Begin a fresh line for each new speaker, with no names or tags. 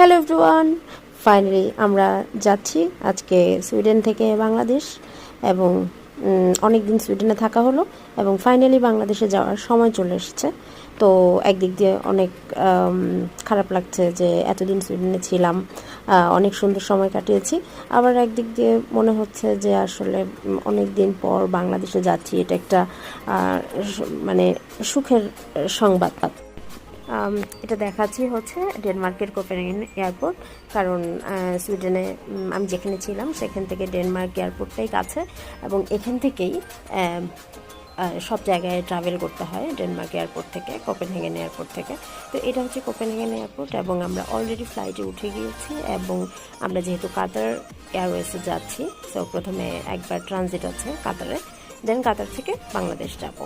Hello everyone, finally আমরা যাচ্ছি আজকে সুইডেন থেকে বাংলাদেশ এবং অনেক দিন সুইডেনে থাকা হলো এবং ফাইনালি বাংলাদেশে যাওয়ার সময় চলে এসেছে। তো একদিক দিয়ে অনেক খারাপ লাগছে যে এতদিন সুইডেনে ছিলাম, অনেক সুন্দর সময় কাটিয়েছি। আবার একদিক দিয়ে মনে হচ্ছে যে আসলে অনেক দিন পর বাংলাদেশে যাচ্ছি, এটা একটা মানে সুখের সংবাদ। এটা দেখাচ্ছি হচ্ছে ডেনমার্কের কোপেনহেগেন এয়ারপোর্ট, কারণ সুইডেনে আমি যেখানে ছিলাম সেখান থেকে ডেনমার্ক এয়ারপোর্টটাই কাছে এবং এখান থেকেই সব জায়গায় ট্রাভেল করতে হয় ডেনমার্ক এয়ারপোর্ট থেকে, কোপেনহেগেন এয়ারপোর্ট থেকে। তো এটা হচ্ছে কোপেনহেগেন এয়ারপোর্ট এবং আমরা অলরেডি ফ্লাইটে উঠে গিয়েছি এবং আমরা যেহেতু কাতার এয়ারওয়েজে যাচ্ছি, সো প্রথমে একবার ট্রানজিট আছে কাতারে, দেন কাতার থেকে বাংলাদেশ যাব।